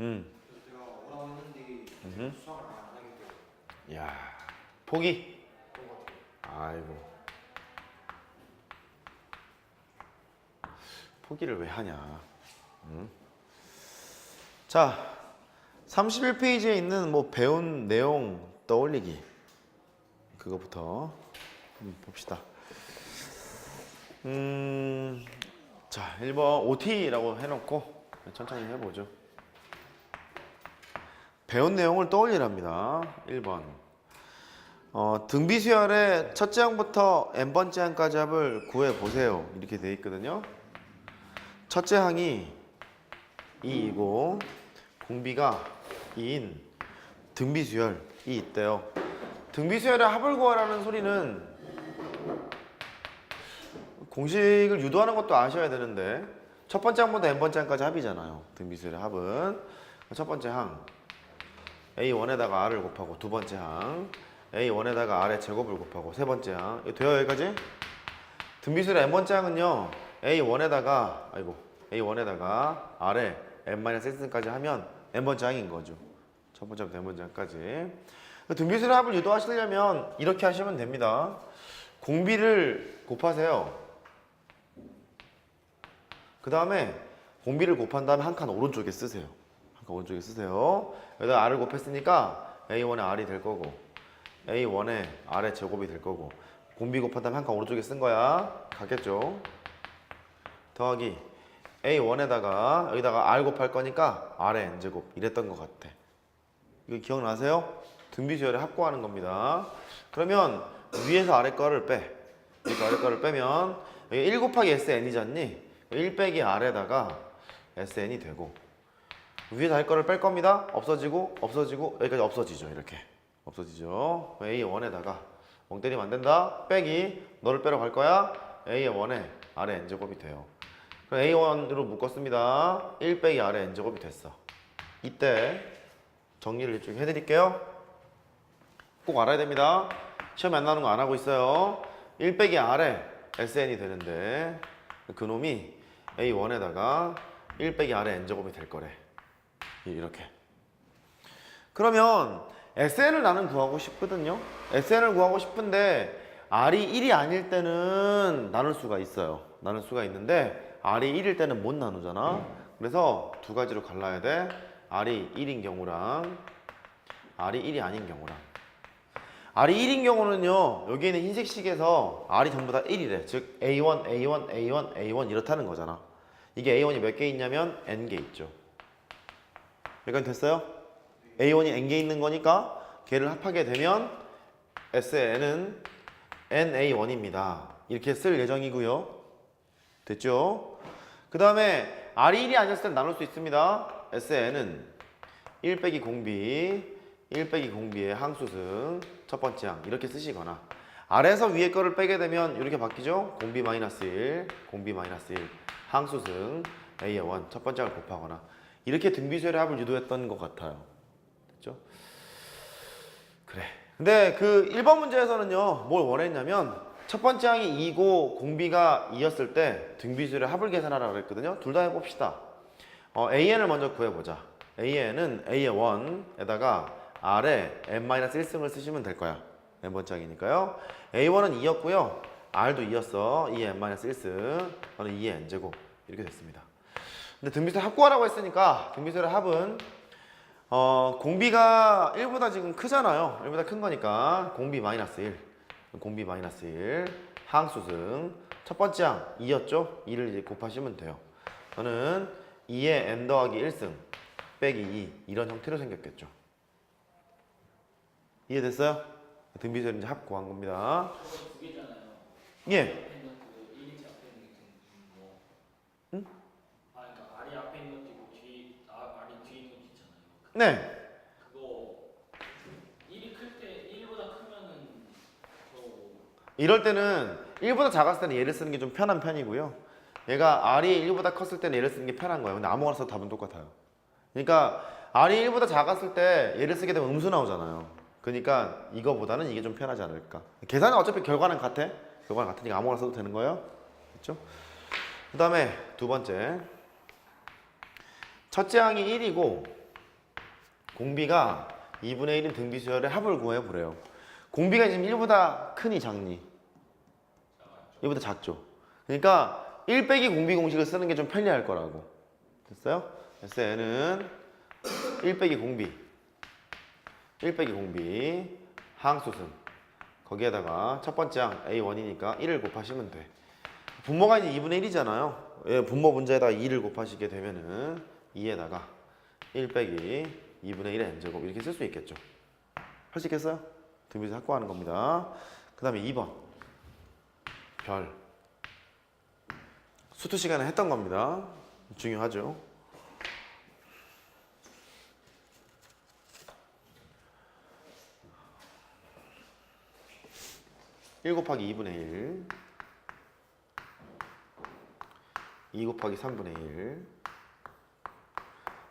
그래서 제가 오라고 했는데 수학을 안 하겠대요. 야, 포기? 그런 것 같아요. 아이고. 포기를 왜 하냐. 자, 31페이지에 있는 뭐 배운 내용 떠올리기. 그거부터 한번 봅시다. 자, 1번 OT라고 해놓고 천천히 해보죠. 배운 내용을 떠올리랍니다. 1번. 등비수열의 첫째 항부터 n번째 항까지 합을 구해보세요. 이렇게 돼 있거든요. 첫째 항이 2이고 공비가 2인 등비수열이 있대요. 등비수열의 합을 구하라는 소리는 공식을 유도하는 것도 아셔야 되는데 첫 번째 항부터 n번째 항까지 합이잖아요. 등비수열의 합은 첫 번째 항 A1에다가 R을 곱하고 두 번째 항 A1에다가 R의 제곱을 곱하고 세 번째 항 이거 돼요 여기까지? 등비수열의 n번째 항은요 A1에다가 R의 n-1승까지 하면 n번째 항인 거죠. 첫 번째부터 n번째 항까지. 등비수열의 합을 유도하시려면 이렇게 하시면 됩니다. 공비를 곱하세요. 그 다음에 공비를 곱한 다음에 한 칸 오른쪽에 쓰세요. 한 칸 오른쪽에 쓰세요. 여기다 R을 곱했으니까 A1의 R이 될 거고 A1의 R의 제곱이 될 거고 공비 곱한 다음에 한 칸 오른쪽에 쓴 거야. 같겠죠? 더하기 A1에다가 여기다가 R 곱할 거니까 R의 N제곱 이랬던 것 같아. 이거 기억나세요? 등비수열의 합구하는 겁니다. 그러면 위에서 아래 거를 빼. 여기서 아래 거를 빼면 여기 1 곱하기 SN이잖니? 1 빼기 R에다가 SN이 되고 위에서 아래 거를 뺄 겁니다. 없어지고 여기까지 없어지죠. 이렇게 없어지죠. A1에다가 멍 때리면 안 된다. 빼기 너를 빼러 갈 거야. A1에 R의 N제곱이 돼요. 그럼 A1으로 묶었습니다. 1 빼기 R의 N제곱이 됐어. 이때 정리를 일찍 해드릴게요. 꼭 알아야 됩니다. 시험에 안 나오는 거 안 하고 있어요. 1 빼기 R에 SN이 되는데 그놈이 A1에다가 1 빼기 R의 N제곱이 될 거래. 이렇게. 그러면 SN을 나는 구하고 싶거든요. SN을 구하고 싶은데 R이 1이 아닐 때는 나눌 수가 있어요. 나눌 수가 있는데 R이 1일 때는 못 나누잖아. 그래서 두 가지로 갈라야 돼. R이 1인 경우랑 R이 1이 아닌 경우랑. R이 1인 경우는요. 여기 있는 흰색 식에서 R이 전부 다 1이래. 즉 A1, A1, A1, A1 이렇다는 거잖아. 이게 A1이 몇 개 있냐면 N개 있죠. 여기까지 됐어요? A1이 N개 있는 거니까 걔를 합하게 되면 SN은 NA1입니다. 이렇게 쓸 예정이고요. 됐죠? 그 다음에 R이 1이 아니었을 때 나눌 수 있습니다. SN은 1 빼기 공비 1 빼기 공비의 항수승 첫 번째 항 이렇게 쓰시거나 아래에서 위에 거를 빼게 되면 이렇게 바뀌죠. 공비 마이너스 1 공비 마이너스 1 항수승 A의 1 첫 번째 항을 곱하거나 이렇게 등비수열의 합을 유도했던 것 같아요. 됐죠? 그래. 근데 그 1번 문제에서는요 뭘 원했냐면 첫 번째 항이 2고 공비가 2였을 때 등비수열의 합을 계산하라 그랬거든요. 둘 다 해봅시다. AN을 먼저 구해보자. AN은 A의 1에다가 R에 n-1승을 쓰시면 될 거야. n번째 항이니까요. A1은 2였고요. R도 2였어. 2의 n-1승. 너는 2의 n제곱. 이렇게 됐습니다. 근데 등비수열 합구하라고 했으니까 등비수열의 합은 공비가 1보다 지금 크잖아요. 1보다 큰 거니까 공비 마이너스 1. 공비 마이너스 1. 항수승. 첫 번째 항 2였죠? 2를 이제 곱하시면 돼요. 저는 2의 n 더하기 1승 빼기 2 이런 형태로 생겼겠죠. 이해됐어요? 등비수열 이제 합 구한 겁니다. 저거 두 개잖아요. 예. 앞에 있는 그 1인치 앞에 있는 게 뭐? 응? 아, 그러니까 R이 앞에 있는 것도 있고 R이 뒤에 있는 것도 있잖아요. 네. 그거 1이 클 때 1보다 크면은 저 이럴 때는 1보다 작았을 때는 얘를 쓰는 게 좀 편한 편이고요. 얘가 R이 1보다 컸을 때는 얘를 쓰는 게 편한 거예요. 근데 아무거나 써도 답은 똑같아요. 그러니까 R이 1보다 작았을 때 얘를 쓰게 되면 음수 나오잖아요. 그러니까 이거보다는 이게 좀 편하지 않을까. 계산은 어차피 결과는 같아. 결과는 같으니까 아무거나 써도 되는 거예요. 그렇죠? 그 다음에 두 번째. 첫째 항이 1이고 공비가 2분의 1인 등비수열의 합을 구해보래요. 공비가 지금 1보다 크니 작니? 1보다 작죠. 그러니까 1 빼기 공비 공식을 쓰는 게 좀 편리할 거라고. 됐어요? 그래서 얘는 1 빼기 공비 1 빼기 공비 항수승 거기에다가 첫 번째 항 A1이니까 1을 곱하시면 돼. 분모가 이제 2분의 1이잖아요. 예, 분모 문제에다가 2를 곱하시게 되면은 2에다가 1 빼기 2분의 1의 n제곱 이렇게 쓸 수 있겠죠. 할 수 있겠어요? 등비수 확보하는 겁니다. 그 다음에 2번 별 수투 시간에 했던 겁니다. 중요하죠. 1 곱하기 2분의 1 2 곱하기 3분의 1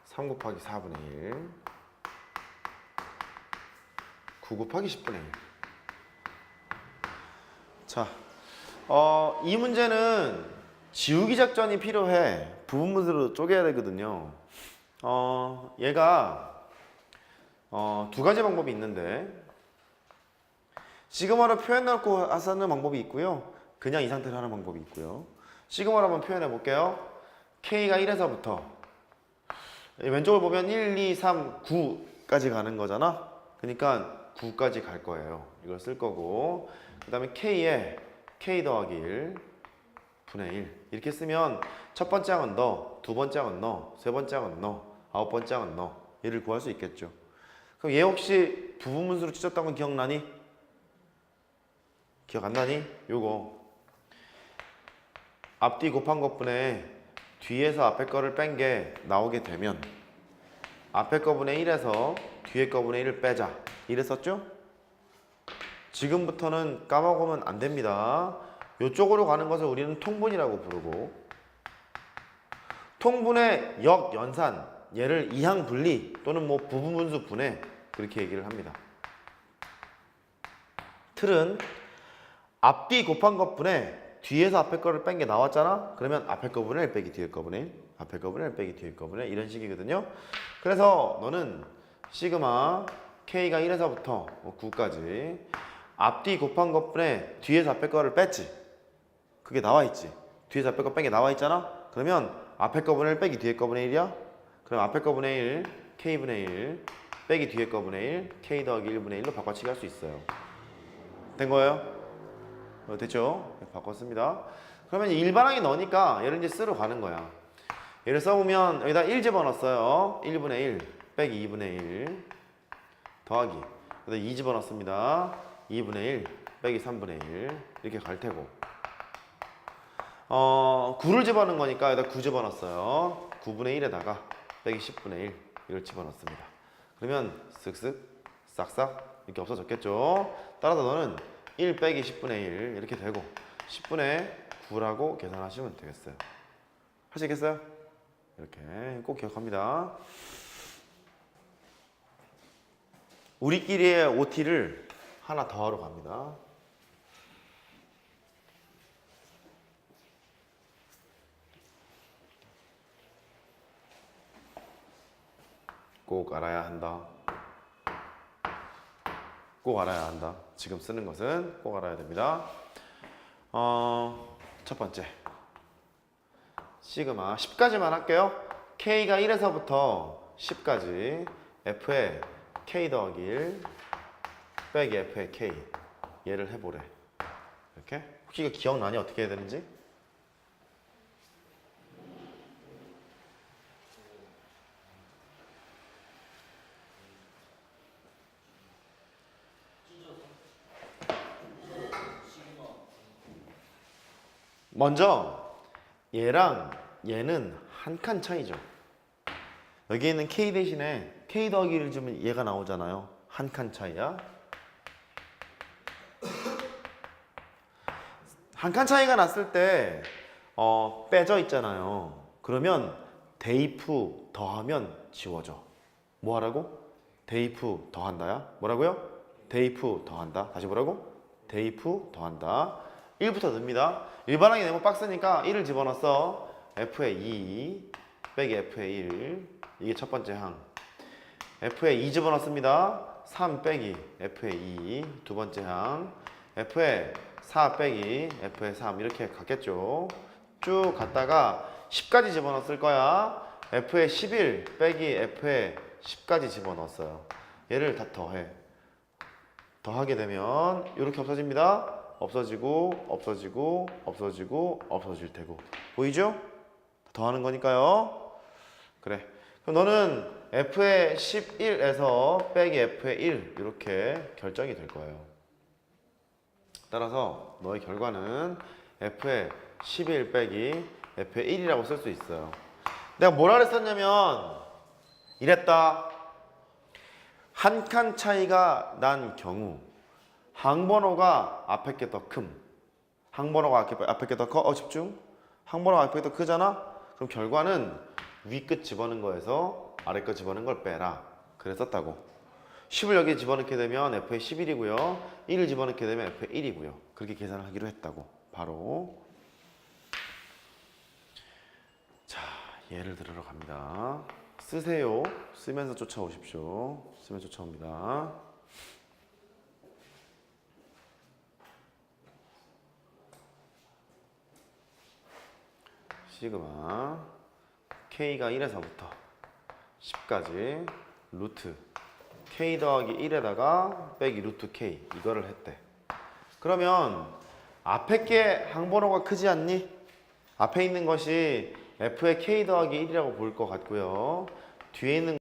3 곱하기 4분의 1 9 곱하기 10분의 1 자, 이 문제는 지우기 작전이 필요해. 부분문으로 쪼개야 되거든요. 얘가 두 가지 방법이 있는데 시그마로 표현 넣고 하는 방법이 있고요. 그냥 이 상태로 하는 방법이 있고요. 시그마로 한번 표현해 볼게요. K가 1에서부터 왼쪽을 보면 1, 2, 3, 9까지 가는 거잖아. 그러니까 9까지 갈 거예요. 이걸 쓸 거고 그 다음에 K에 K 더하기 1 분의 1 이렇게 쓰면 첫 번째 항은 너, 두 번째 항은 너, 세 번째 항은 너, 아홉 번째 항은 너 얘를 구할 수 있겠죠. 그럼 얘 혹시 부분문수로 찢었던 건 기억나니? 기억 안 나니? 요거 앞뒤 곱한 것분에 뒤에서 앞에 거를 뺀 게 나오게 되면 앞에 거분의 1에서 뒤에 거분의 1을 빼자 이랬었죠? 지금부터는 까먹으면 안 됩니다. 이쪽으로 가는 것을 우리는 통분이라고 부르고 통분의 역연산 얘를 이항분리 또는 뭐 부분분수 분해 그렇게 얘기를 합니다. 틀은 앞뒤 곱한 것분에 뒤에서 앞에 거를 뺀 게 나왔잖아? 그러면 앞에 거분의 1 빼기 뒤에 거분의 1 앞에 거분의 1 빼기 뒤에 거분의 1 이런 식이거든요. 그래서 너는 시그마 K가 1에서부터 9까지 앞뒤 곱한 것분에 뒤에서 앞에 거를 뺐지. 그게 나와 있지. 뒤에서 앞에 거 뺀 게 나와 있잖아? 그러면 앞에 거분의 1 빼기 뒤에 거분의 1이야? 그럼 앞에 거분의 1 K분의 1 빼기 뒤에 거분의 1 K 더하기 1분의 1로 바꿔치기 할 수 있어요. 된 거예요? 됐죠? 바꿨습니다. 그러면 일반항이 너니까 얘를 이제 쓰러 가는 거야. 얘를 써보면 여기다 1 집어넣었어요. 1분의 1 빼기 2분의 1 더하기 여기다 2 집어넣습니다. 2분의 1 빼기 3분의 1 이렇게 갈 테고 9를 집어넣은 거니까 여기다 9 집어넣었어요. 9분의 1에다가 빼기 10분의 1 이걸 집어넣습니다. 그러면 쓱쓱 싹싹 이렇게 없어졌겠죠? 따라서 너는 1 빼기 10분의 1 이렇게 되고 10분의 9라고 계산하시면 되겠어요. 하시겠어요? 이렇게 꼭 기억합니다. 우리끼리의 OT를 하나 더 하러 갑니다. 꼭 알아야 한다. 꼭 알아야 한다. 지금 쓰는 것은 꼭 알아야 됩니다. 첫 번째 시그마 10까지만 할게요. K가 1에서부터 10까지 F에 K 더하기 1 빼기 F에 K 얘를 해보래. 이렇게 혹시 이거 기억나니? 어떻게 해야 되는지? 먼저 얘랑 얘는 한 칸 차이죠. 여기 있는 K 대신에 K 더하기 1을 주면 얘가 나오잖아요. 한 칸 차이야. 한 칸 차이가 났을 때 빼져 있잖아요. 그러면 대입후 더하면 지워져. 뭐 하라고? 대입후 더한다야. 뭐라고요? 대입후 더한다. 다시 뭐라고? 대입후 더한다. 1부터 넣습니다. 일반항이 너무 빡세니까 1을 집어넣었어. F에 2 빼기 F에 1 이게 첫 번째 항. F에 2 집어넣습니다. 3 빼기 F에 2 두 번째 항, F에 4 빼기 F에 3 이렇게 갔겠죠. 쭉 갔다가 10까지 집어넣었을 거야. F에 11 빼기 F에 10까지 집어넣었어요. 얘를 다 더해. 더하게 되면 이렇게 없어집니다. 없어지고 없어지고 없어지고 없어질 테고. 보이죠? 더하는 거니까요. 그래. 그럼 너는 F의 11에서 빼기 F의 1 이렇게 결정이 될 거예요. 따라서 너의 결과는 F의 11 빼기 F의 1이라고 쓸 수 있어요. 내가 뭐라 그랬었냐면 이랬다. 한 칸 차이가 난 경우 항번호가 앞에 게 더 큼. 항번호가 앞에 게 더 커. 집중. 항번호가 앞에 게 더 크잖아. 그럼 결과는 위 끝 집어넣은 거에서 아래 끝 집어넣은 걸 빼라. 그랬었다고. 10을 여기 집어넣게 되면 F의 11이고요. 1을 집어넣게 되면 F의 1이고요. 그렇게 계산을 하기로 했다고. 바로. 자, 예를 들으러 갑니다. 쓰세요. 쓰면서 쫓아오십시오. 쓰면서 쫓아옵니다. 시그마 K가 1에서부터 10까지 루트 K 더하기 1에다가 빼기 루트 K 이거를 했대. 그러면 앞에 게 항번호가 크지 않니? 앞에 있는 것이 F의 K 더하기 1이라고 볼 것 같고요. 뒤에 있는